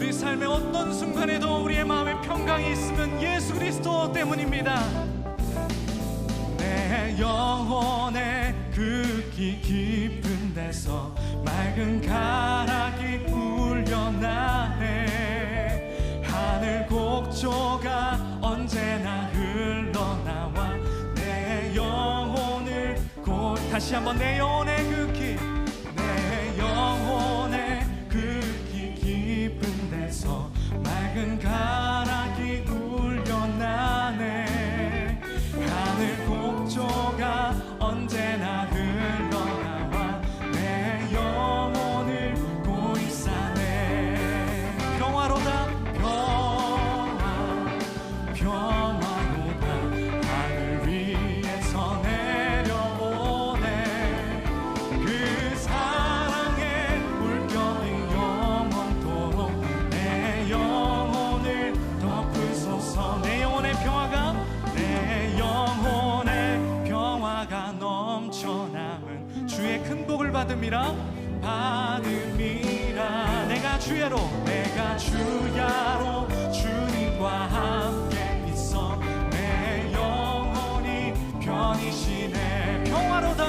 우리 삶의 어떤 순간에도 우리의 마음에 평강이 있으면 예수 그리스도 때문입니다. 내 영혼의 그 깊은 데서 맑은 가락이 울려나네. 하늘 곡조가 언제나 흘러나와 내 영혼을 다시 한번 내 영혼의 그 내 영혼의 그 깊은 데서 맑은 가락이 울려나네. 하늘 곡조가 언제나 흘러나와 내 영혼을 고이 싸네. 평화로다 평화로다 하늘 위에서 내려오네. 그 사랑의 물결이 영원토록 내 영혼을 덮으소서. 내 영혼의 평화가 넘쳐남은 주의 큰 복을 받음이라 내가 주야로 주님과 함께 있어 내 영혼이 편이시네. 평화로다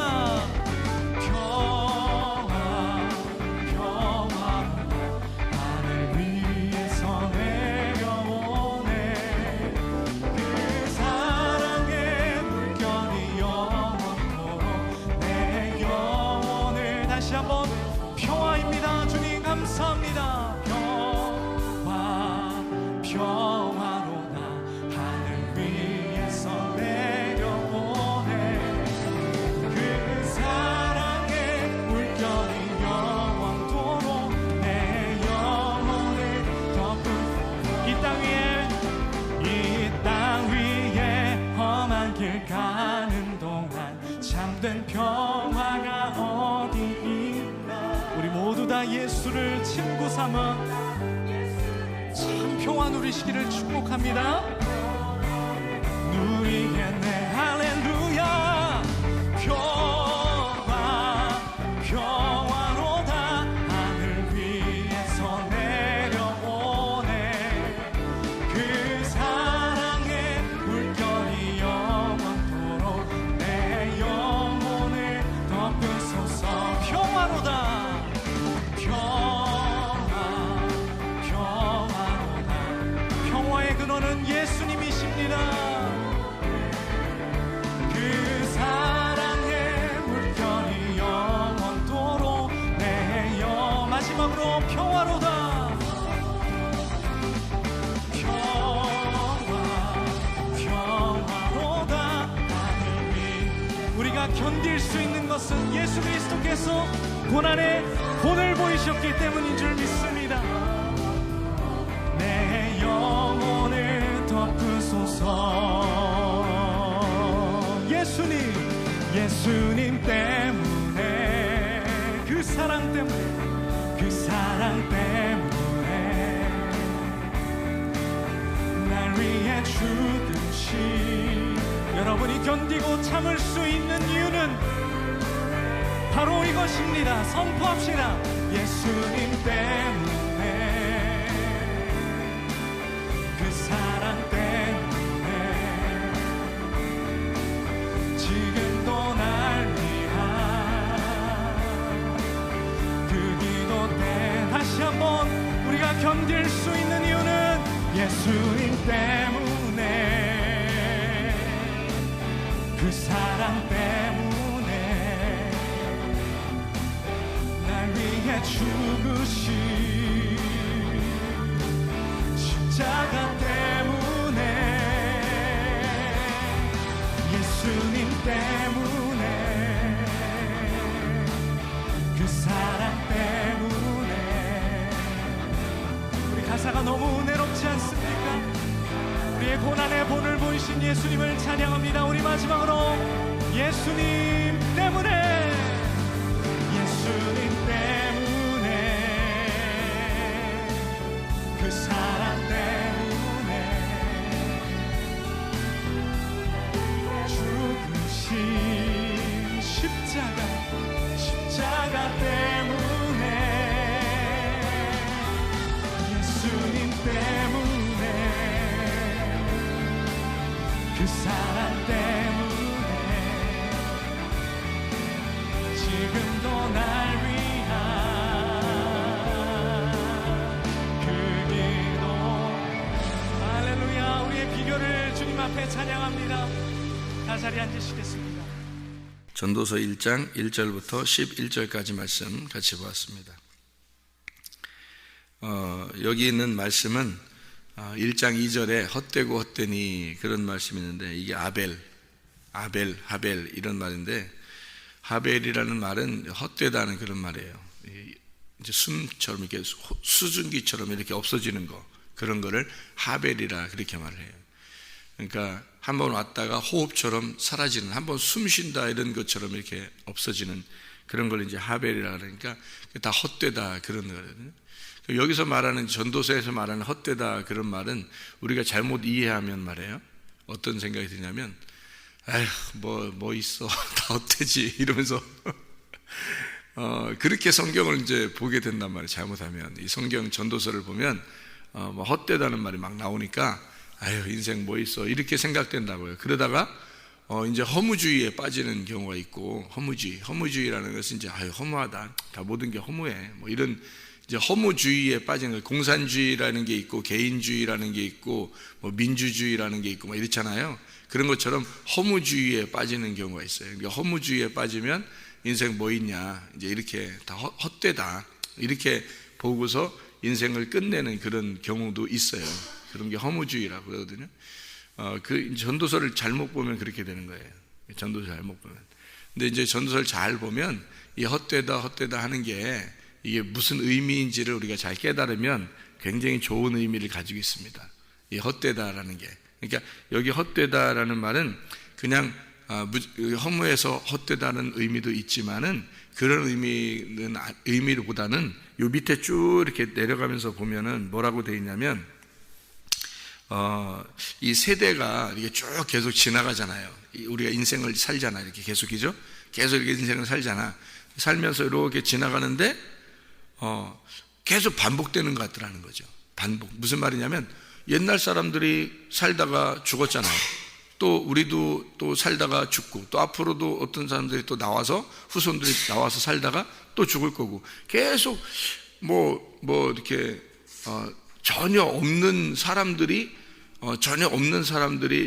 하늘 위에서 내려오네. 그 사랑의 물결이 영원토록 내 영혼을 다시 한번 평화입니다. 주님 감사합니다. 평화로다 하늘 위에서 내려오네. 그 사랑의 물결이 영원토록 내 영혼을 덮은 이 땅 위에 험한 길 가는 동안 참된 평화가 어디 있나. 우리 모두 다 예수를 친구 삼아 참 평화 누리시기를 축복합니다. 누리겠네. 할렐루야. 평화로다 하늘 위에서 내려오네. 그 사랑의 물결이 영원토록 내 영혼을 덮으소서. 평화로다 평화의 근원은 예수님이십니다. 그 사랑의 물결이 영원토록 내 마지막으로 평화로다 평화로다 하늘 위. 우리가 견딜 수 있는 것은 예수 그리스도께서 고난의 본을 보이셨기 때문인 줄 믿습니다. 내 영혼을 덮으소서. 예수님 때문에 그 사랑 때문에 날 위해 죽으신 여러분이 견디고 참을 수 있는 이유는 바로 이것입니다. 선포합시다. 예수님 때문에 그 사랑 때문에 지금도 날 위한 그 기도 때 다시 한번 우리가 견딜 수 있는 이유는 예수님 때문에 그 사랑 때문에 날 위해 죽으신 십자가 때문에 예수님 때문에 그 사랑 때문에 우리 가사가 너무 은혜롭지 않습니까? 우리의 고난의 본을 보이신 예수님을 찬양합니다. 우리 마지막으로 예수님 때문에 예수님 때문에 그 사랑 때문에 죽으신 십자가 때문에 예수 그 사랑 때문에 지금도 날 위한 그 기도. 할렐루야. 우리의 비결을 주님 앞에 찬양합니다. 다 자리에 앉으시겠습니다. 전도서 1장 1절부터 11절까지 말씀 같이 보았습니다. 여기 있는 말씀은 1장 2절에 헛되고 헛되니 그런 말씀이 있는데, 이게 하벨 이런 말인데, 하벨이라는 말은 헛되다는 그런 말이에요. 이제 숨처럼 이렇게 수증기처럼 이렇게 없어지는 거, 그런 거를 하벨이라 그렇게 말을 해요. 그러니까 한번 왔다가 호흡처럼 사라지는, 한번 숨 쉰다 이런 것처럼 이렇게 없어지는 그런 걸 이제 하벨이라 그러니까 다 헛되다 그런 거거든요. 여기서 말하는, 전도서에서 말하는 헛되다 그런 말은 우리가 잘못 이해하면 말이에요, 어떤 생각이 드냐면, 아휴 뭐 있어 다 헛되지 이러면서 그렇게 성경을 이제 보게 된단 말이에요. 잘못하면 이 성경 전도서를 보면 뭐 헛되다는 말이 막 나오니까 아유 인생 뭐 있어 이렇게 생각된다고요. 그러다가 이제 허무주의에 빠지는 경우가 있고, 허무주의라는 것은 이제 아유 허무하다, 다 모든 게 허무해, 뭐 이런 이제 허무주의에 빠지는 거예요. 공산주의라는 게 있고, 개인주의라는 게 있고, 뭐 민주주의라는 게 있고, 뭐 이렇잖아요. 그런 것처럼 허무주의에 빠지는 경우가 있어요. 그러니까 허무주의에 빠지면 인생 뭐 있냐, 이제 이렇게 다 헛되다 이렇게 보고서 인생을 끝내는 그런 경우도 있어요. 그런 게 허무주의라고 그러거든요. 그 전도서를 잘못 보면 그렇게 되는 거예요. 전도서 잘못 보면. 근데 이제 전도서를 잘 보면 이 헛되다 하는 게 이게 무슨 의미인지를 우리가 잘 깨달으면 굉장히 좋은 의미를 가지고 있습니다. 이 헛되다라는 게. 그러니까 여기 헛되다라는 말은 그냥 허무해서 헛되다는 의미도 있지만은, 그런 의미보다는 요 밑에 쭉 이렇게 내려가면서 보면은 뭐라고 되어 있냐면, 이 세대가 이렇게 쭉 계속 지나가잖아요. 우리가 인생을 살잖아요. 이렇게 계속이죠. 계속 이렇게 인생을 살잖아. 살면서 이렇게 지나가는데 계속 반복되는 것 같더라는 거죠. 반복. 무슨 말이냐면, 옛날 사람들이 살다가 죽었잖아요. 또 우리도 또 살다가 죽고, 또 앞으로도 어떤 사람들이 또 나와서, 후손들이 나와서 살다가 또 죽을 거고, 계속 이렇게 전혀 없는 사람들이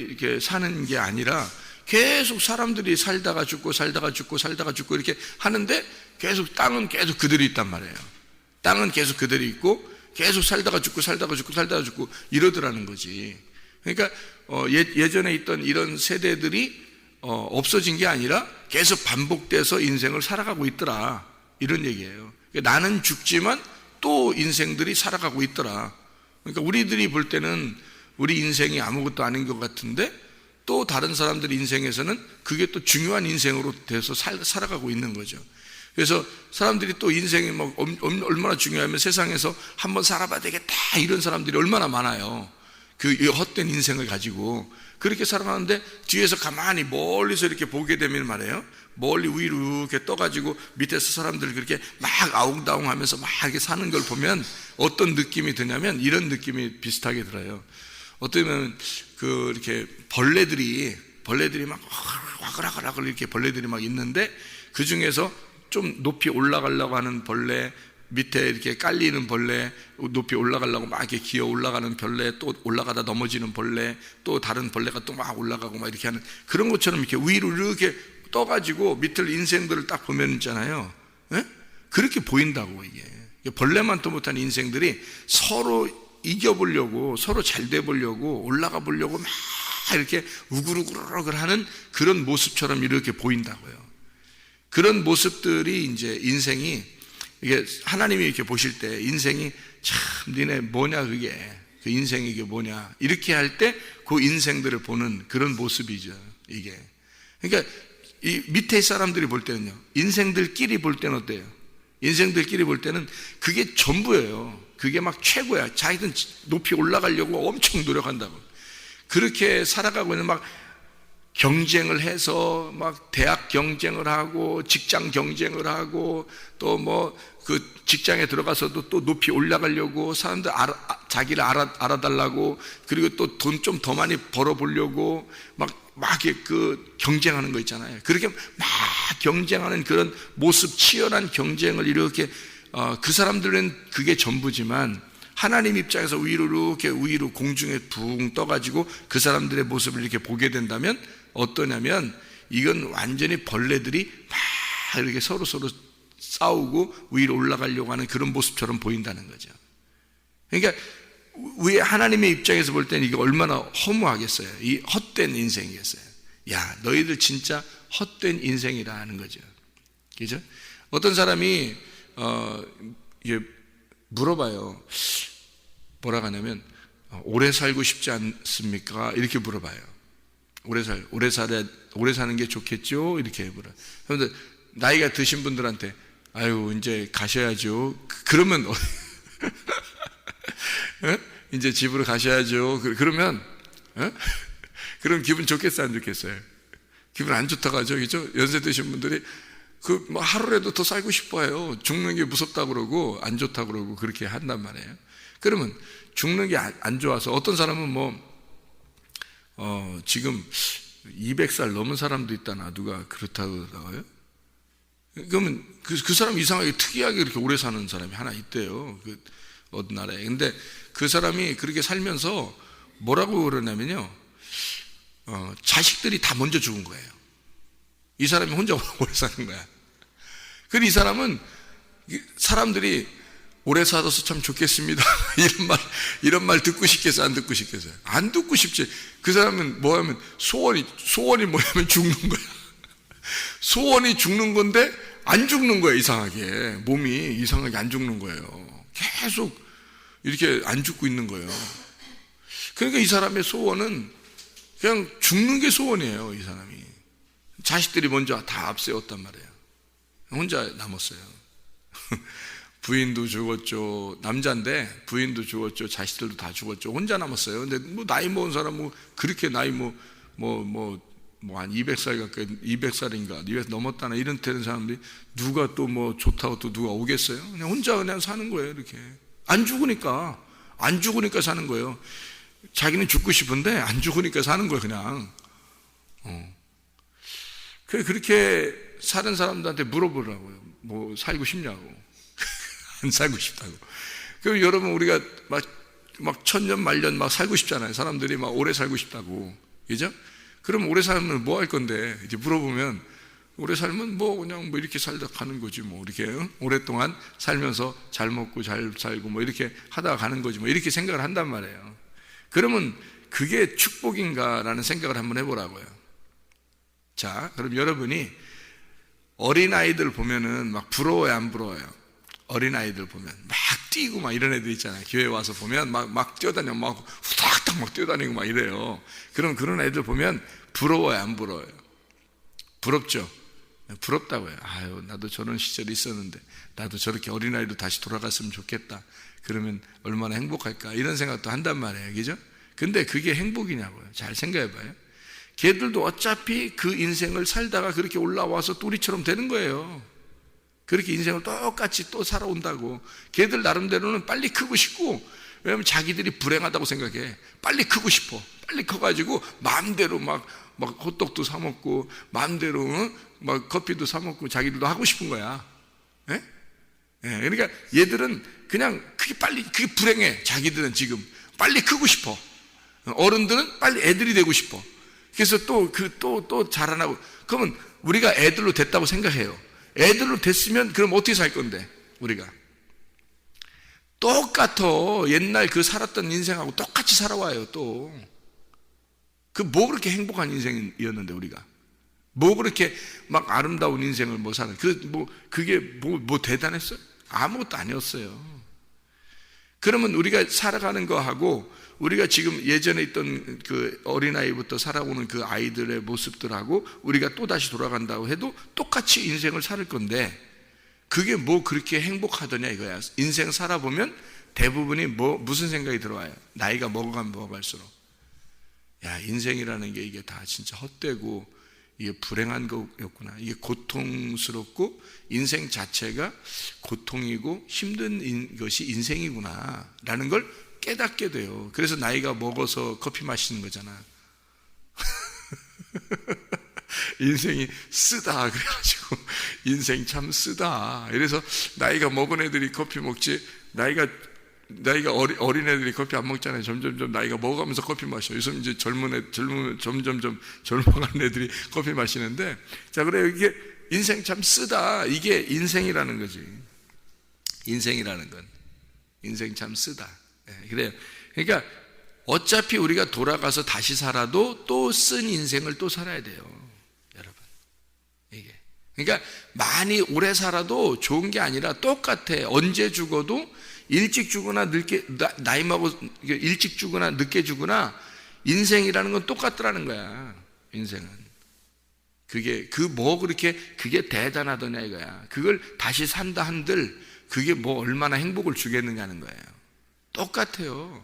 이렇게 사는 게 아니라, 계속 사람들이 살다가 죽고 이렇게 하는데, 계속 땅은 계속 그대로 있단 말이에요. 땅은 계속 그대로 있고, 계속 살다가 죽고 이러더라는 거지. 그러니까 예전에 있던 이런 세대들이 없어진 게 아니라 계속 반복돼서 인생을 살아가고 있더라, 이런 얘기예요. 그러니까 나는 죽지만 또 인생들이 살아가고 있더라. 그러니까 우리들이 볼 때는 우리 인생이 아무것도 아닌 것 같은데, 또 다른 사람들 인생에서는 그게 또 중요한 인생으로 돼서 살아가고 있는 거죠. 그래서 사람들이 또 인생이 뭐 얼마나 중요하면, 세상에서 한번 살아봐야 되겠다 이런 사람들이 얼마나 많아요. 그 헛된 인생을 가지고 그렇게 살아가는데, 뒤에서 가만히 멀리서 이렇게 보게 되면 말이에요, 멀리 위로 이렇게 떠가지고 밑에서 사람들 그렇게 막 아웅다웅 하면서 막 이렇게 사는 걸 보면 어떤 느낌이 드냐면, 이런 느낌이 비슷하게 들어요. 어쩌면 이렇게 벌레들이 막 와글와글 이렇게 벌레들이 막 있는데, 그 중에서 좀 높이 올라가려고 하는 벌레, 밑에 이렇게 깔리는 벌레, 높이 올라가려고 막 이렇게 기어 올라가는 벌레, 또 올라가다 넘어지는 벌레, 또 다른 벌레가 또 막 올라가고 막 이렇게 하는 그런 것처럼 이렇게 위로 이렇게 떠가지고 밑을 인생들을 딱 보면 있잖아요. 예? 그렇게 보인다고. 이게 벌레만 또 못한 인생들이 서로 이겨보려고, 서로 잘 돼보려고, 올라가 보려고 막 이렇게 우글우글 하는 그런 모습처럼 이렇게 보인다고요. 그런 모습들이 이제 인생이, 이게 하나님이 이렇게 보실 때 인생이 참 니네 뭐냐, 그게 그 인생이 이게 뭐냐, 이렇게 할 때 그 인생들을 보는 그런 모습이죠, 이게. 그러니까 이 밑에 사람들이 볼 때는요, 인생들끼리 볼 때는 어때요? 인생들끼리 볼 때는 그게 전부예요. 그게 막 최고야. 자기는 높이 올라가려고 엄청 노력한다고. 그렇게 살아가고 있는, 막 경쟁을 해서 막 대학 경쟁을 하고 직장 경쟁을 하고 또 뭐 그 직장에 들어가서도 또 높이 올라가려고 사람들 자기를 알아달라고, 그리고 또 돈 좀 더 많이 벌어보려고 막 그 경쟁하는 거 있잖아요. 그렇게 막 경쟁하는 그런 모습, 치열한 경쟁을 이렇게 그 사람들은 그게 전부지만, 하나님 입장에서 위로 공중에 붕 떠가지고 그 사람들의 모습을 이렇게 보게 된다면 어떠냐면, 이건 완전히 벌레들이 막 이렇게 서로 싸우고 위로 올라가려고 하는 그런 모습처럼 보인다는 거죠. 그러니까 왜 하나님의 입장에서 볼 때는 이게 얼마나 허무하겠어요. 이 헛된 인생이겠어요. 야, 너희들 진짜 헛된 인생이라 하는 거죠. 그죠? 어떤 사람이 이게 물어봐요. 뭐라고 하냐면, 오래 살고 싶지 않습니까? 이렇게 물어봐요. 오래 사는 게 좋겠죠? 이렇게 물어요. 그런데 나이가 드신 분들한테, 아유, 이제 가셔야죠. 그러면 이제 집으로 가셔야죠. 그러면 그럼 기분 좋겠어요, 안 좋겠어요? 기분 안 좋다고 하죠, 그죠? 연세 드신 분들이 뭐 하루라도 더 살고 싶어요. 죽는 게 무섭다고 그러고 안 좋다고 그러고 그렇게 한단 말이에요. 그러면 죽는 게 안 좋아서, 어떤 사람은 지금 200살 넘은 사람도 있다나, 누가 그렇다고 나와요? 그러면 그 사람 이상하게 특이하게 그렇게 오래 사는 사람이 하나 있대요. 어떤 나라에. 근데 그 사람이 그렇게 살면서 뭐라고 그러냐면요, 자식들이 다 먼저 죽은 거예요. 이 사람이 혼자 오래 사는 거야. 그래서 이 사람은 사람들이 오래 살아서 참 좋겠습니다 이런 말 듣고 싶겠어요, 안 듣고 싶겠어요? 안 듣고 싶지. 그 사람은 뭐하면 소원이 뭐냐면 죽는 거야. 소원이 죽는 건데 안 죽는 거예요. 이상하게 몸이 이상하게 안 죽는 거예요. 계속 이렇게 안 죽고 있는 거예요. 그러니까 이 사람의 소원은 그냥 죽는 게 소원이에요. 이 사람이 자식들이 먼저 다 앞세웠단 말이에요. 혼자 남았어요. 부인도 죽었죠. 남자인데 부인도 죽었죠. 자식들도 다 죽었죠. 혼자 남았어요. 근데 뭐 나이 먹은 사람 그렇게 나이 한 200살 가까이, 200살인가 200 넘었다나 이런 되는 사람들이 누가 또 뭐 좋다고 또 누가 오겠어요? 그냥 혼자 그냥 사는 거예요. 이렇게 안 죽으니까 사는 거예요. 자기는 죽고 싶은데 안 죽으니까 사는 거예요. 그냥 그렇게 사는 사람들한테 물어보라고요. 뭐 살고 싶냐고. 안 살고 싶다고. 그럼 여러분, 우리가 막 천년 말년 막 살고 싶잖아요. 사람들이 막 오래 살고 싶다고, 그죠? 그럼 오래 살면 뭐 할 건데? 이제 물어보면, 오래 살면 그냥 이렇게 살다 가는 거지, 이렇게 오랫동안 살면서 잘 먹고 잘 살고 이렇게 하다가 가는 거지, 이렇게 생각을 한단 말이에요. 그러면 그게 축복인가라는 생각을 한번 해보라고요. 자, 그럼 여러분이 어린아이들 보면은 막 부러워요, 안 부러워요? 어린아이들 보면 막 뛰고 막 이런 애들 있잖아요. 교회 와서 보면 막 뛰어다니고 막 후닥닥 막 뛰어다니고 막 이래요. 그럼 그런 애들 보면 부러워요, 안 부러워요? 부럽죠? 부럽다고요. 아유, 나도 저런 시절이 있었는데 나도 저렇게 어린아이로 다시 돌아갔으면 좋겠다. 그러면 얼마나 행복할까, 이런 생각도 한단 말이에요. 그죠? 근데 그게 행복이냐고요. 잘 생각해봐요. 걔들도 어차피 그 인생을 살다가 그렇게 올라와서 또 우리처럼 되는 거예요. 그렇게 인생을 똑같이 또 살아온다고. 걔들 나름대로는 빨리 크고 싶고, 왜냐하면 자기들이 불행하다고 생각해. 빨리 크고 싶어. 빨리 커가지고 마음대로 막 호떡도 사 먹고, 마음대로 막 커피도 사 먹고, 자기들도 하고 싶은 거야. 예? 예, 그러니까 얘들은 그냥 그게 불행해. 자기들은 지금 빨리 크고 싶어. 어른들은 빨리 애들이 되고 싶어. 그래서 또 자라나고. 그러면 우리가 애들로 됐다고 생각해요. 애들로 됐으면 그럼 어떻게 살 건데? 우리가 똑같아. 옛날 그 살았던 인생하고 똑같이 살아와요. 또 뭐 그렇게 행복한 인생이었는데, 우리가 뭐 그렇게 막 아름다운 인생을 사는, 그게 뭐 대단했어요? 아무것도 아니었어요. 그러면 우리가 살아가는 거하고, 우리가 지금 예전에 있던 그 어린아이부터 살아오는 그 아이들의 모습들하고 우리가 또 다시 돌아간다고 해도 똑같이 인생을 살 건데, 그게 뭐 그렇게 행복하더냐 이거야. 인생 살아보면 대부분이 무슨 생각이 들어와요? 나이가 먹어가면 먹어갈수록, 야, 인생이라는 게 이게 다 진짜 헛되고 이게 불행한 거였구나. 이게 고통스럽고 인생 자체가 고통이고 힘든 것이 인생이구나 라는 걸 깨닫게 돼요. 그래서 나이가 먹어서 커피 마시는 거잖아. 인생이 쓰다 그래가지고 인생 참 쓰다. 이래서 나이가 먹은 애들이 커피 먹지, 나이가 어린 애들이 커피 안 먹잖아요. 점점점 나이가 먹어가면서 커피 마셔. 요즘 이제 점점점 젊어가는 애들이 커피 마시는데, 자, 그래요. 이게 인생 참 쓰다. 이게 인생이라는 거지. 인생이라는 건. 인생 참 쓰다. 네, 그래요. 그러니까 어차피 우리가 돌아가서 다시 살아도 또 쓴 인생을 또 살아야 돼요. 여러분. 이게. 그러니까 많이 오래 살아도 좋은 게 아니라 똑같아. 언제 죽어도 일찍 죽거나 늦게, 나이 먹어, 일찍 죽거나 늦게 죽거나 인생이라는 건 똑같더라는 거야. 인생은. 그렇게, 그게 대단하더냐 이거야. 그걸 다시 산다 한들 그게 뭐 얼마나 행복을 주겠느냐 하는 거예요. 똑같아요.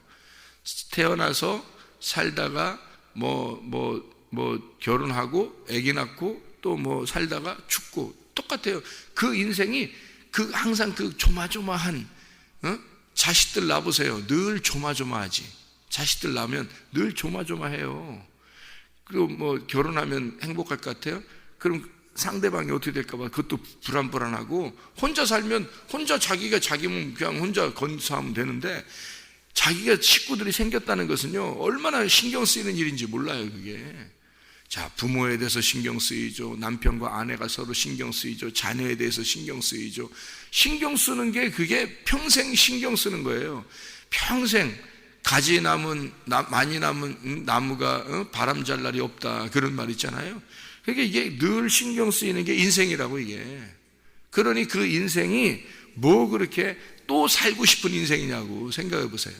태어나서 살다가 결혼하고 아기 낳고 또 뭐 살다가 죽고 똑같아요. 그 인생이 항상 조마조마한, 자식들 낳아보세요. 늘 조마조마하지. 자식들 낳으면 늘 조마조마해요. 그리고 뭐 결혼하면 행복할 것 같아요? 그럼 상대방이 어떻게 될까봐 그것도 불안불안하고, 혼자 살면 혼자 자기가 자기 몸 그냥 혼자 건사하면 되는데, 자기가 식구들이 생겼다는 것은요 얼마나 신경 쓰이는 일인지 몰라요. 그게. 자, 부모에 대해서 신경 쓰이죠. 남편과 아내가 서로 신경 쓰이죠. 자녀에 대해서 신경 쓰이죠. 신경 쓰는 게 그게 평생 신경 쓰는 거예요. 평생. 가지 많이 남은 나무가 바람 잘 날이 없다, 그런 말 있잖아요. 그러니까 이게 늘 신경 쓰이는 게 인생이라고, 이게. 그러니 그 인생이 뭐 그렇게 또 살고 싶은 인생이냐고 생각해 보세요.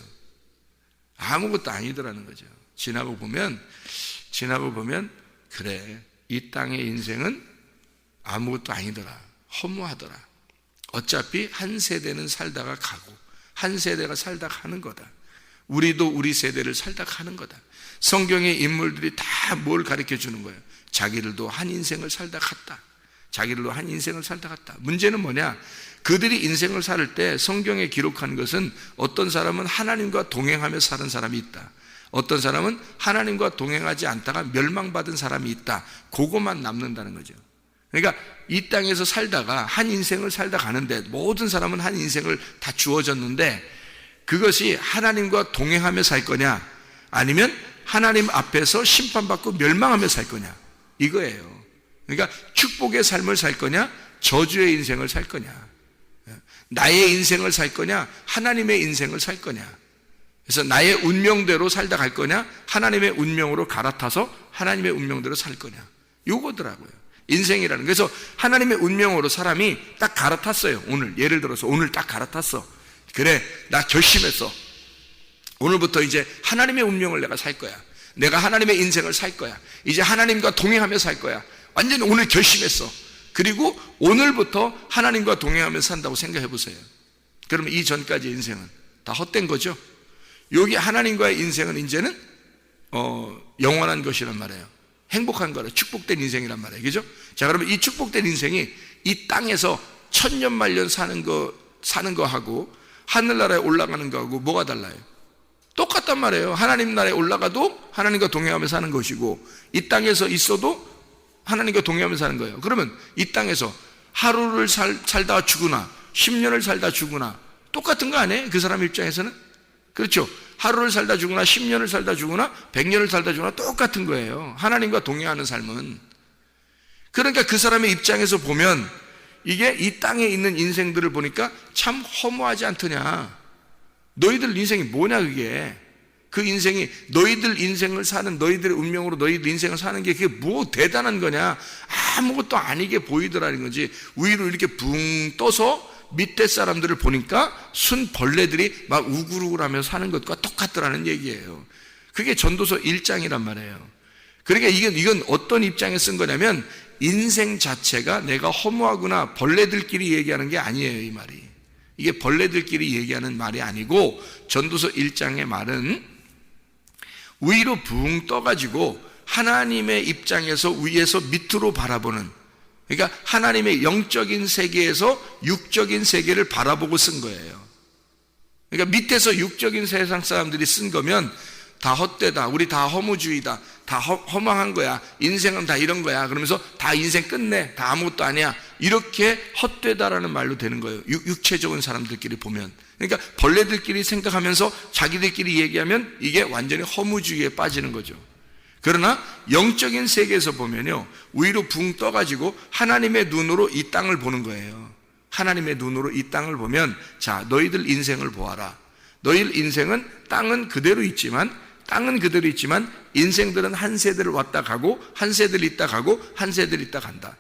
아무것도 아니더라는 거죠. 지나고 보면 그래, 이 땅의 인생은 아무것도 아니더라. 허무하더라. 어차피 한 세대는 살다가 가고 한 세대가 살다 가는 거다. 우리도 우리 세대를 살다 가는 거다. 성경의 인물들이 다 뭘 가르쳐 주는 거예요? 자기들도 한 인생을 살다 갔다. 자기들도 한 인생을 살다 갔다. 문제는 뭐냐? 그들이 인생을 살 때 성경에 기록한 것은, 어떤 사람은 하나님과 동행하며 사는 사람이 있다. 어떤 사람은 하나님과 동행하지 않다가 멸망받은 사람이 있다. 그것만 남는다는 거죠. 그러니까 이 땅에서 살다가 한 인생을 살다 가는데, 모든 사람은 한 인생을 다 주어졌는데, 그것이 하나님과 동행하며 살 거냐, 아니면 하나님 앞에서 심판받고 멸망하며 살 거냐, 이거예요. 그러니까 축복의 삶을 살 거냐, 저주의 인생을 살 거냐, 나의 인생을 살 거냐, 하나님의 인생을 살 거냐. 그래서 나의 운명대로 살다 갈 거냐, 하나님의 운명으로 갈아타서 하나님의 운명대로 살 거냐, 요거더라고요, 인생이라는. 그래서 하나님의 운명으로 사람이 딱 갈아탔어요. 오늘 예를 들어서 오늘 딱 갈아탔어. 그래, 나 결심했어. 오늘부터 이제 하나님의 운명을 내가 살 거야. 내가 하나님의 인생을 살 거야. 이제 하나님과 동행하며 살 거야. 완전히 오늘 결심했어. 그리고 오늘부터 하나님과 동행하며 산다고 생각해 보세요. 그러면 이전까지 인생은 다 헛된 거죠. 여기 하나님과의 인생은 이제는 영원한 것이란 말이에요. 행복한 거라, 축복된 인생이란 말이에요. 그죠? 자, 그러면 이 축복된 인생이 이 땅에서 천년만년 사는 거하고 하늘나라에 올라가는 거하고 뭐가 달라요? 똑같단 말이에요. 하나님 나라에 올라가도 하나님과 동행하며 사는 것이고, 이 땅에서 있어도 하나님과 동행하며 사는 거예요. 그러면 이 땅에서 하루를 살다가 죽으나 10년을 살다 죽으나 똑같은 거 아니에요? 그 사람 입장에서는. 그렇죠? 하루를 살다 죽으나 10년을 살다 죽으나 100년을 살다 죽으나 똑같은 거예요. 하나님과 동행하는 삶은. 그러니까 그 사람의 입장에서 보면 이게 이 땅에 있는 인생들을 보니까 참 허무하지 않더냐. 너희들 인생이 뭐냐, 그게. 그 인생이, 너희들 인생을 사는, 너희들의 운명으로 너희들 인생을 사는 게 그게 뭐 대단한 거냐. 아무것도 아니게 보이더라는 거지. 위로 이렇게 붕 떠서 밑에 사람들을 보니까 순 벌레들이 막 우글우글하며 사는 것과 똑같더라는 얘기예요. 그게 전도서 1장이란 말이에요. 그러니까 이건 어떤 입장에 쓴 거냐면, 인생 자체가 내가 허무하구나, 벌레들끼리 얘기하는 게 아니에요, 이 말이. 이게 벌레들끼리 얘기하는 말이 아니고, 전도서 1장의 말은 위로 붕 떠가지고 하나님의 입장에서 위에서 밑으로 바라보는, 그러니까 하나님의 영적인 세계에서 육적인 세계를 바라보고 쓴 거예요. 그러니까 밑에서 육적인 세상 사람들이 쓴 거면 다 헛되다, 우리 다 허무주의다, 다 허망한 거야, 인생은 다 이런 거야, 그러면서 다 인생 끝내, 다 아무것도 아니야, 이렇게 헛되다라는 말로 되는 거예요. 육체적인 사람들끼리 보면. 그러니까 벌레들끼리 생각하면서 자기들끼리 얘기하면 이게 완전히 허무주의에 빠지는 거죠. 그러나 영적인 세계에서 보면요, 위로 붕 떠가지고 하나님의 눈으로 이 땅을 보는 거예요. 하나님의 눈으로 이 땅을 보면, 자, 너희들 인생을 보아라. 너희들 인생은 땅은 그대로 있지만 인생들은 한 세대를 왔다 가고, 한 세대를 있다 가고, 한 세대를 있다 간다.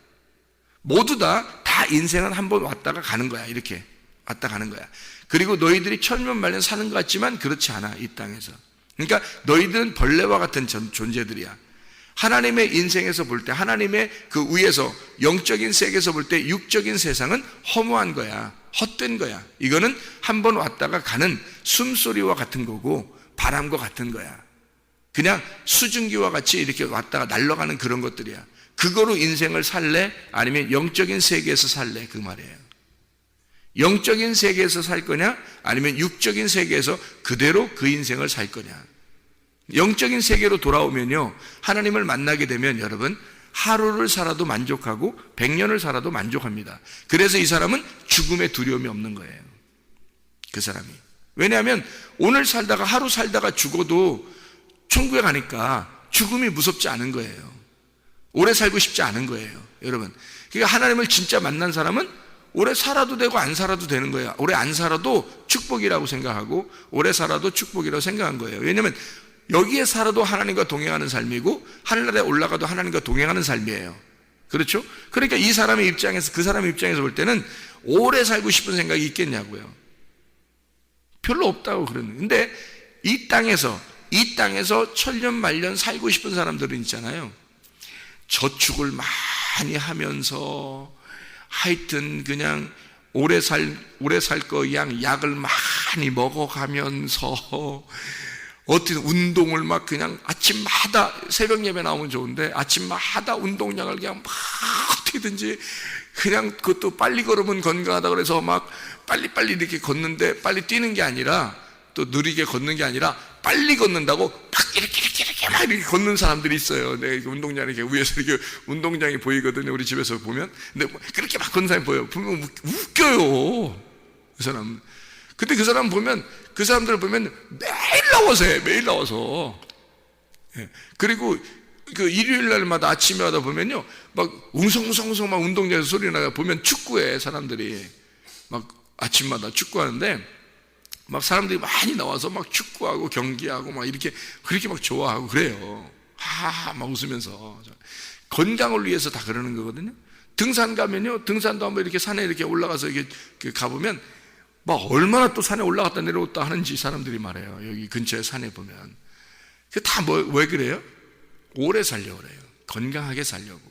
모두 다 인생은 한번 왔다가 가는 거야. 이렇게 왔다 가는 거야. 그리고 너희들이 천년만년 사는 것 같지만 그렇지 않아, 이 땅에서. 그러니까 너희들은 벌레와 같은 존재들이야. 하나님의 인생에서 볼 때, 하나님의 그 위에서 영적인 세계에서 볼 때 육적인 세상은 허무한 거야, 헛된 거야. 이거는 한번 왔다가 가는 숨소리와 같은 거고 바람과 같은 거야. 그냥 수증기와 같이 이렇게 왔다가 날아가는 그런 것들이야. 그거로 인생을 살래? 아니면 영적인 세계에서 살래? 그 말이에요. 영적인 세계에서 살 거냐? 아니면 육적인 세계에서 그대로 그 인생을 살 거냐? 영적인 세계로 돌아오면요, 하나님을 만나게 되면 여러분, 하루를 살아도 만족하고 100년을 살아도 만족합니다. 그래서 이 사람은 죽음의 두려움이 없는 거예요. 그 사람이. 왜냐하면 오늘 살다가, 하루 살다가 죽어도 천국에 가니까 죽음이 무섭지 않은 거예요. 오래 살고 싶지 않은 거예요, 여러분. 그러니까 하나님을 진짜 만난 사람은 오래 살아도 되고 안 살아도 되는 거야. 오래 안 살아도 축복이라고 생각하고 오래 살아도 축복이라고 생각한 거예요. 왜냐하면 여기에 살아도 하나님과 동행하는 삶이고 하늘나라에 올라가도 하나님과 동행하는 삶이에요. 그렇죠? 그러니까 이 사람의 입장에서, 그 사람의 입장에서 볼 때는 오래 살고 싶은 생각이 있겠냐고요. 별로 없다고 그러는. 근데 이 땅에서 천년 만년 살고 싶은 사람들은 있잖아요. 저축을 많이 하면서 하여튼 그냥 오래 살 거 양 약을 많이 먹어가면서 어떻게 운동을 막 그냥 아침마다, 새벽 예배 나오면 좋은데 아침마다 운동량을 그냥 막 어떻게든지 그냥, 그것도 빨리 걸으면 건강하다 그래서 막 빨리빨리 이렇게 걷는데, 빨리 뛰는 게 아니라, 또 느리게 걷는 게 아니라 빨리 걷는다고 막 이렇게 막 이렇게 걷는 사람들이 있어요. 내 운동장이 이렇게 위에서 이렇게 운동장이 보이거든요, 우리 집에서 보면. 근데 그렇게 막 걷는 사람이 보여요. 보면 웃겨요, 그 사람. 근데 그 사람 보면, 그 사람들을 보면 매일 나와서 해, 매일 나와서. 예. 그리고 그 일요일 날마다 아침마다 보면요, 막 웅성웅성 막 운동장에서 소리 나가 보면 축구해, 사람들이. 막 아침마다 축구하는데, 막 사람들이 많이 나와서 막 축구하고 경기하고 막 이렇게, 그렇게 막 좋아하고 그래요. 하하, 막 웃으면서. 건강을 위해서 다 그러는 거거든요. 등산 가면요, 등산도 한번 이렇게 산에 이렇게 올라가서 이렇게 가보면 막 얼마나 또 산에 올라갔다 내려왔다 하는지 사람들이 말해요. 여기 근처에 산에 보면. 그 다 왜 그래요? 오래 살려고 그래요. 건강하게 살려고.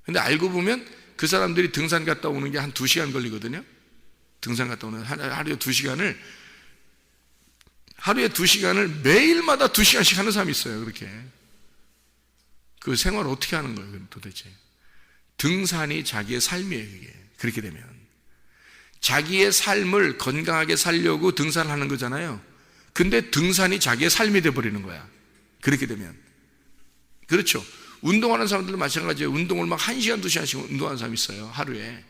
근데 알고 보면 그 사람들이 등산 갔다 오는 게 한 2시간 걸리거든요. 등산 갔다 오는 하루에 2시간을 매일마다 2시간씩 하는 사람이 있어요. 그렇게. 그 생활을 어떻게 하는 거예요, 도대체? 등산이 자기의 삶이에요, 그게. 그렇게 되면. 자기의 삶을 건강하게 살려고 등산하는 거잖아요. 근데 등산이 자기의 삶이 돼버리는 거야. 그렇게 되면. 그렇죠. 운동하는 사람들도 마찬가지예요. 운동을 막 1시간, 2시간씩 운동하는 사람이 있어요, 하루에.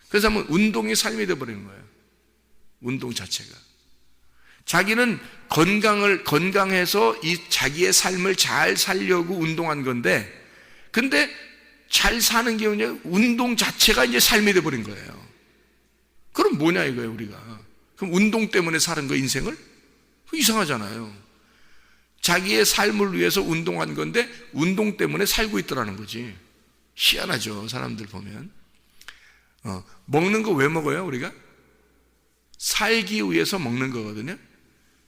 그래서 하면 운동이 삶이 돼버리는 거예요. 운동 자체가. 자기는 건강해서 이 자기의 삶을 잘 살려고 운동한 건데, 근데 잘 사는 게 뭐냐? 운동 자체가 이제 삶이 돼버린 거예요. 그럼 뭐냐 이거예요, 우리가. 그럼 운동 때문에 사는 거, 인생을? 이상하잖아요. 자기의 삶을 위해서 운동한 건데 운동 때문에 살고 있더라는 거지. 희한하죠, 사람들 보면. 먹는 거 왜 먹어요, 우리가? 살기 위해서 먹는 거거든요.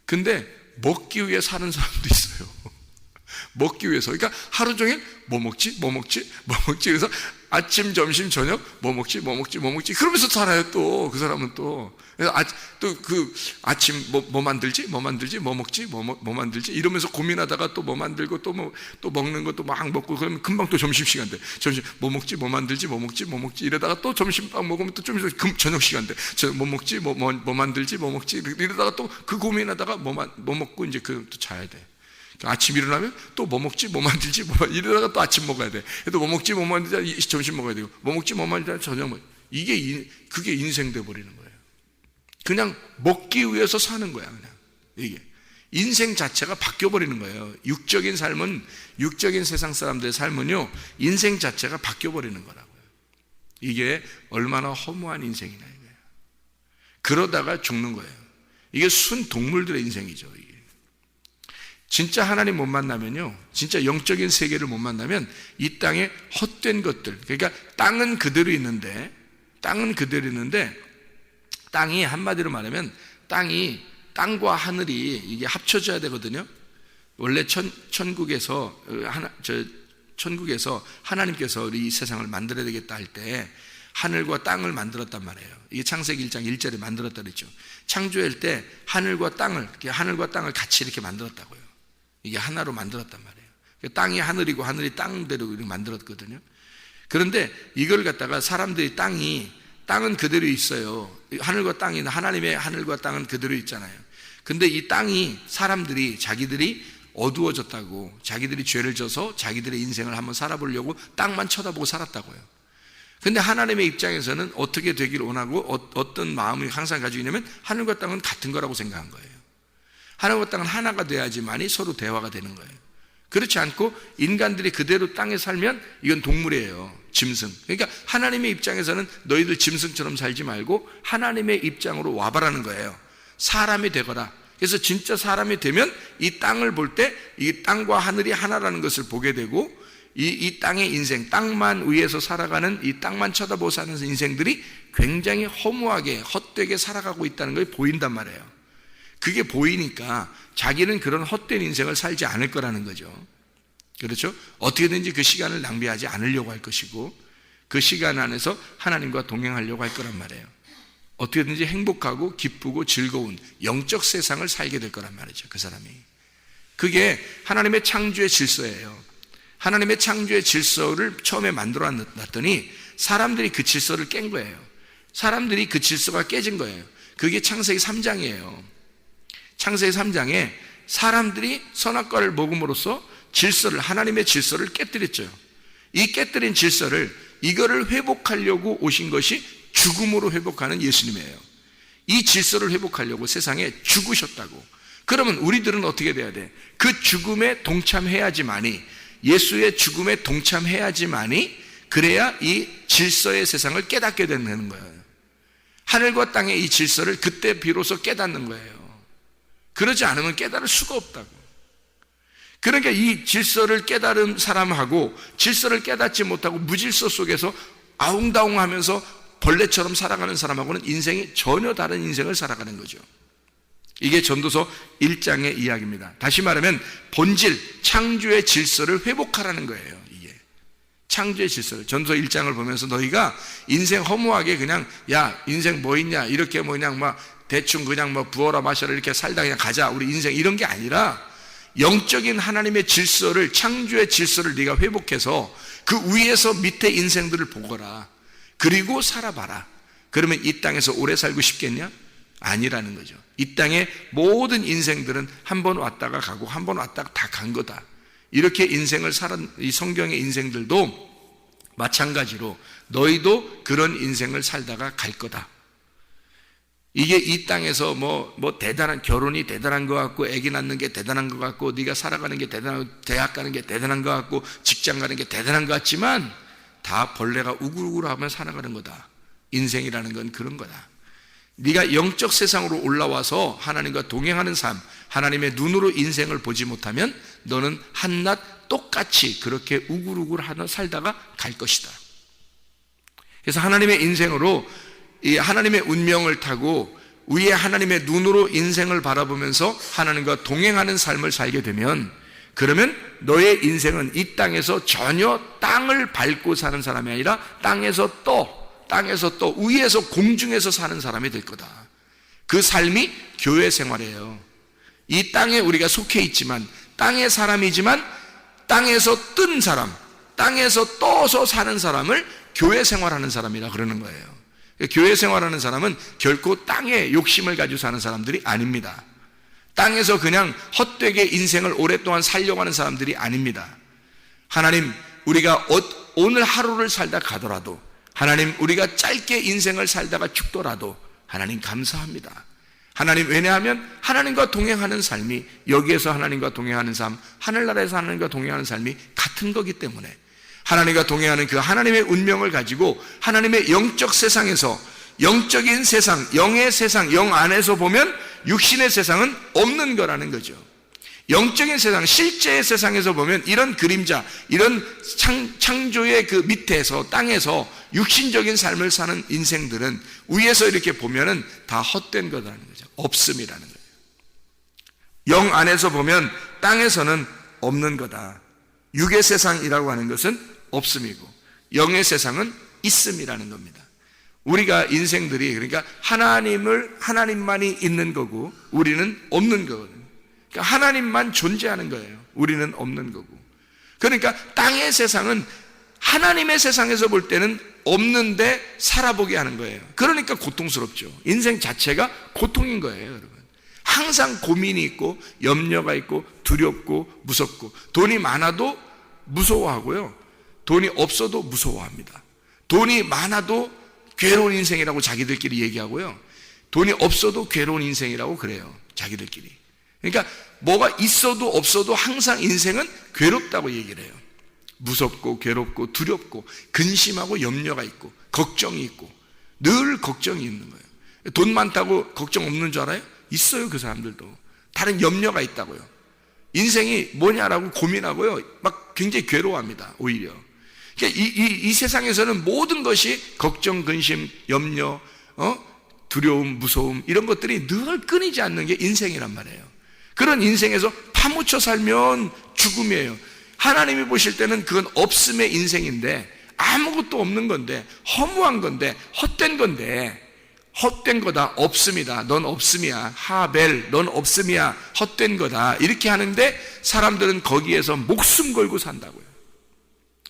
근데 먹기 위해 사는 사람도 있어요. 먹기 위해서. 그러니까 하루 종일 뭐 먹지? 그래서 아침, 점심, 저녁 뭐 먹지? 그러면서 살아요. 또 그 사람은 또 그 아침 뭐 만들지? 뭐 먹지? 뭐 만들지? 이러면서 고민하다가 또 뭐 만들고 또 먹는 것도 막 먹고 그러면 금방 또 점심시간 돼. 점심 뭐 먹지? 뭐 만들지? 이러다가 또 점심밥 먹으면 또 좀 있어 저녁 시간 돼. 뭐 먹지? 뭐 만들지? 뭐 먹지? 이러다가 또 그 고민하다가 뭐 먹고 이제 또 자야 돼. 아침 일어나면 또 뭐 먹지? 뭐 만들지? 이러다가 또 아침 먹어야 돼. 또 뭐 먹지? 뭐 만들지? 점심 먹어야 되고 뭐 먹지? 뭐 만들지? 저녁 먹어야 돼. 그게 인생 돼 버리는 거예요. 그냥 먹기 위해서 사는 거야. 그냥 이게 인생 자체가 바뀌어 버리는 거예요. 육적인 세상 사람들의 삶은요, 인생 자체가 바뀌어 버리는 거라고요. 이게 얼마나 허무한 인생이냐 이거예요. 그러다가 죽는 거예요. 이게 순 동물들의 인생이죠. 이게 진짜 하나님 못 만나면요, 진짜 영적인 세계를 못 만나면 이 땅에 헛된 것들, 그러니까 땅은 그대로 있는데 땅이 한마디로 말하면 땅과 하늘이 이게 합쳐져야 되거든요. 원래 천국에서 하나님께서 이 세상을 만들어야 되겠다 할 때 하늘과 땅을 만들었단 말이에요. 이게 창세기 1장 1절에 만들었다 그랬죠. 창조할 때 하늘과 땅을 같이 이렇게 만들었다고요. 이게 하나로 만들었단 말이에요. 땅이 하늘이고 하늘이 땅대로 이렇게 만들었거든요. 그런데 이걸 갖다가 사람들이 땅은 그대로 있어요. 하늘과 땅이, 하나님의 하늘과 땅은 그대로 있잖아요. 근데 이 땅이 자기들이 어두워졌다고, 자기들이 죄를 져서 자기들의 인생을 한번 살아보려고 땅만 쳐다보고 살았다고요. 근데 하나님의 입장에서는 어떻게 되기를 원하고 어떤 마음을 항상 가지고 있냐면 하늘과 땅은 같은 거라고 생각한 거예요. 하늘과 땅은 하나가 돼야지만이 서로 대화가 되는 거예요. 그렇지 않고 인간들이 그대로 땅에 살면 이건 동물이에요. 짐승. 그러니까 하나님의 입장에서는 너희들 짐승처럼 살지 말고 하나님의 입장으로 와봐라는 거예요. 사람이 되거라. 그래서 진짜 사람이 되면 이 땅을 볼 때 이 땅과 하늘이 하나라는 것을 보게 되고 이 땅의 인생, 땅만 위에서 살아가는 이 땅만 쳐다보고 사는 인생들이 굉장히 허무하게 헛되게 살아가고 있다는 걸 보인단 말이에요. 그게 보이니까 자기는 그런 헛된 인생을 살지 않을 거라는 거죠. 그렇죠? 어떻게든지 그 시간을 낭비하지 않으려고 할 것이고 그 시간 안에서 하나님과 동행하려고 할 거란 말이에요. 어떻게든지 행복하고 기쁘고 즐거운 영적 세상을 살게 될 거란 말이죠. 그 사람이. 그게 하나님의 창조의 질서예요. 하나님의 창조의 질서를 처음에 만들어 놨더니 사람들이 그 질서를 깬 거예요. 사람들이 그 질서가 깨진 거예요. 그게 창세기 3장이에요. 창세기 3장에 사람들이 선악과를 먹음으로써 하나님의 질서를 깨뜨렸죠. 이 깨뜨린 질서를, 이거를 회복하려고 오신 것이 죽음으로 회복하는 예수님이에요. 이 질서를 회복하려고 세상에 죽으셨다고. 그러면 우리들은 어떻게 돼야 돼? 그 죽음에 동참해야지만이, 예수의 죽음에 동참해야지만이, 그래야 이 질서의 세상을 깨닫게 되는 거예요. 하늘과 땅의 이 질서를 그때 비로소 깨닫는 거예요. 그러지 않으면 깨달을 수가 없다고. 그러니까 이 질서를 깨달은 사람하고 질서를 깨닫지 못하고 무질서 속에서 아웅다웅하면서 벌레처럼 살아가는 사람하고는 인생이 전혀 다른 인생을 살아가는 거죠. 이게 전도서 1장의 이야기입니다. 다시 말하면 본질, 창조의 질서를 회복하라는 거예요. 이게 창조의 질서를. 전도서 1장을 보면서 너희가 인생 허무하게 그냥 야 인생 뭐 있냐 이렇게 뭐 그냥 막 대충 그냥 뭐 부어라 마셔라 이렇게 살다 그냥 가자 우리 인생 이런 게 아니라 영적인 하나님의 질서를, 창조의 질서를 네가 회복해서 그 위에서 밑에 인생들을 보거라. 그리고 살아봐라. 그러면 이 땅에서 오래 살고 싶겠냐? 아니라는 거죠. 이 땅의 모든 인생들은 한 번 왔다가 가고 한 번 왔다가 다 간 거다. 이렇게 인생을 살은 이 성경의 인생들도 마찬가지로 너희도 그런 인생을 살다가 갈 거다. 이게 이 땅에서 뭐 대단한 결혼이 대단한 것 같고 아기 낳는 게 대단한 것 같고 네가 살아가는 게 대단하고 대학 가는 게 대단한 것 같고 직장 가는 게 대단한 것 같지만 다 벌레가 우글우글하며 살아가는 거다. 인생이라는 건 그런 거다. 네가 영적 세상으로 올라와서 하나님과 동행하는 삶, 하나님의 눈으로 인생을 보지 못하면 너는 한낱 똑같이 그렇게 우글우글하며 살다가 갈 것이다. 그래서 하나님의 인생으로 이 하나님의 운명을 타고 위에 하나님의 눈으로 인생을 바라보면서 하나님과 동행하는 삶을 살게 되면 그러면 너의 인생은 이 땅에서 전혀 땅을 밟고 사는 사람이 아니라 땅에서 또 위에서 공중에서 사는 사람이 될 거다. 그 삶이 교회 생활이에요. 이 땅에 우리가 속해 있지만, 땅의 사람이지만 땅에서 뜬 사람, 땅에서 떠서 사는 사람을 교회 생활하는 사람이라 그러는 거예요. 교회 생활하는 사람은 결코 땅에 욕심을 가지고 사는 사람들이 아닙니다. 땅에서 그냥 헛되게 인생을 오랫동안 살려고 하는 사람들이 아닙니다. 하나님, 우리가 오늘 하루를 살다 가더라도, 하나님, 우리가 짧게 인생을 살다가 죽더라도 하나님 감사합니다. 하나님, 왜냐하면 하나님과 동행하는 삶이, 여기에서 하나님과 동행하는 삶, 하늘나라에서 하나님과 동행하는 삶이 같은 거기 때문에 하나님과 동행하는 그 하나님의 운명을 가지고 하나님의 영적 세상에서, 영적인 세상, 영의 세상, 영 안에서 보면 육신의 세상은 없는 거라는 거죠. 영적인 세상, 실제의 세상에서 보면 이런 그림자, 이런 창조의 그 밑에서, 땅에서 육신적인 삶을 사는 인생들은 위에서 이렇게 보면은 다 헛된 거라는 거죠. 없음이라는 거예요. 영 안에서 보면 땅에서는 없는 거다. 육의 세상이라고 하는 것은 없음이고, 영의 세상은 있음이라는 겁니다. 우리가 인생들이, 그러니까 하나님만이 있는 거고 우리는 없는 거거든요. 그러니까 하나님만 존재하는 거예요. 우리는 없는 거고. 그러니까 땅의 세상은 하나님의 세상에서 볼 때는 없는데 살아보게 하는 거예요. 그러니까 고통스럽죠. 인생 자체가 고통인 거예요, 여러분. 항상 고민이 있고 염려가 있고 두렵고 무섭고, 돈이 많아도 무서워하고요, 돈이 없어도 무서워합니다. 돈이 많아도 괴로운 인생이라고 자기들끼리 얘기하고요, 돈이 없어도 괴로운 인생이라고 그래요, 자기들끼리. 그러니까 뭐가 있어도 없어도 항상 인생은 괴롭다고 얘기를 해요. 무섭고 괴롭고 두렵고 근심하고 염려가 있고 걱정이 있고, 늘 걱정이 있는 거예요. 돈 많다고 걱정 없는 줄 알아요? 있어요. 그 사람들도 다른 염려가 있다고요. 인생이 뭐냐라고 고민하고요, 막 굉장히 괴로워합니다, 오히려. 그러니까 이 세상에서는 모든 것이 걱정, 근심, 염려, 두려움, 무서움, 이런 것들이 늘 끊이지 않는 게 인생이란 말이에요. 그런 인생에서 파묻혀 살면 죽음이에요. 하나님이 보실 때는 그건 없음의 인생인데, 아무것도 없는 건데, 허무한 건데, 헛된 건데, 헛된 거다, 없음이다, 넌 없음이야, 하벨, 넌 없음이야, 헛된 거다, 이렇게 하는데 사람들은 거기에서 목숨 걸고 산다고요.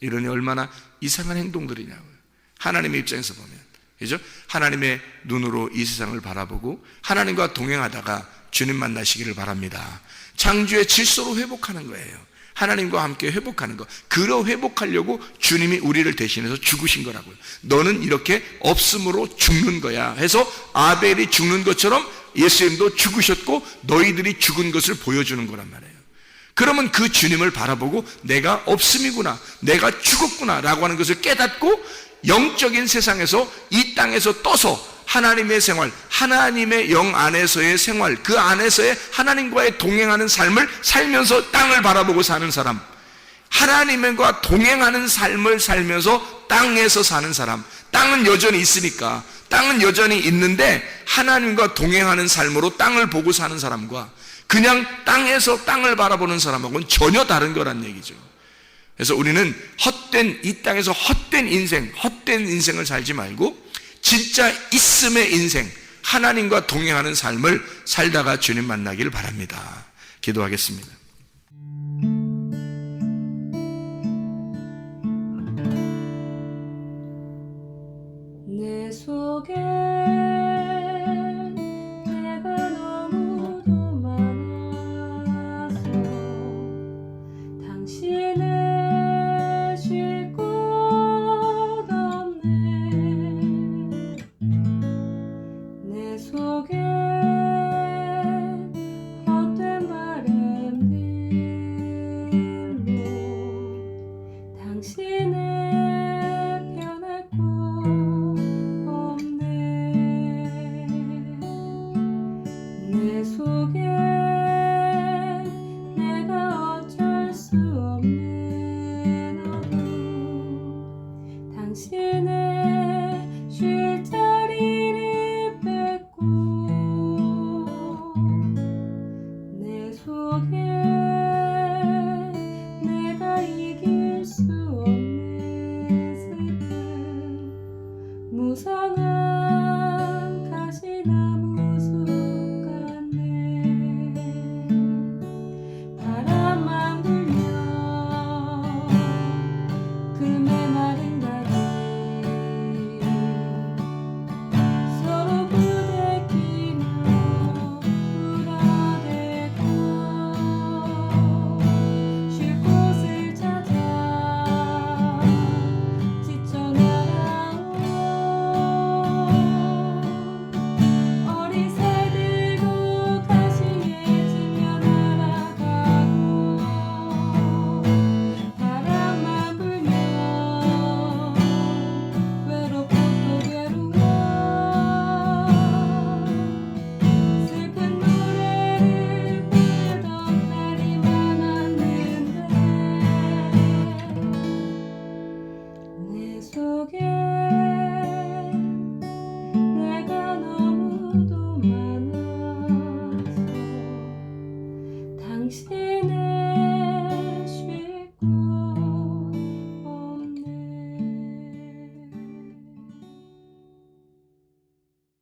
이러니 얼마나 이상한 행동들이냐고요, 하나님의 입장에서 보면. 그죠? 하나님의 눈으로 이 세상을 바라보고 하나님과 동행하다가 주님 만나시기를 바랍니다. 창조의 질서로 회복하는 거예요. 하나님과 함께 회복하는 거. 그러 회복하려고 주님이 우리를 대신해서 죽으신 거라고요. 너는 이렇게 없음으로 죽는 거야 해서 아벨이 죽는 것처럼 예수님도 죽으셨고 너희들이 죽은 것을 보여주는 거란 말이에요. 그러면 그 주님을 바라보고 내가 없음이구나, 내가 죽었구나 라고 하는 것을 깨닫고 영적인 세상에서, 이 땅에서 떠서 하나님의 생활, 하나님의 영 안에서의 생활, 그 안에서의 하나님과의 동행하는 삶을 살면서 땅을 바라보고 사는 사람, 하나님과 동행하는 삶을 살면서 땅에서 사는 사람. 땅은 여전히 있으니까, 땅은 여전히 있는데 하나님과 동행하는 삶으로 땅을 보고 사는 사람과 그냥 땅에서 땅을 바라보는 사람하고는 전혀 다른 거란 얘기죠. 그래서 우리는 이 땅에서 헛된 인생을 살지 말고 진짜 있음의 인생, 하나님과 동행하는 삶을 살다가 주님 만나기를 바랍니다. 기도하겠습니다. 내 속에 내가 너무도 많아서 당신을 쉴 곳 없네. 내 속에 헛된 바램들로 당신을 변할 곳 없네. 내 속에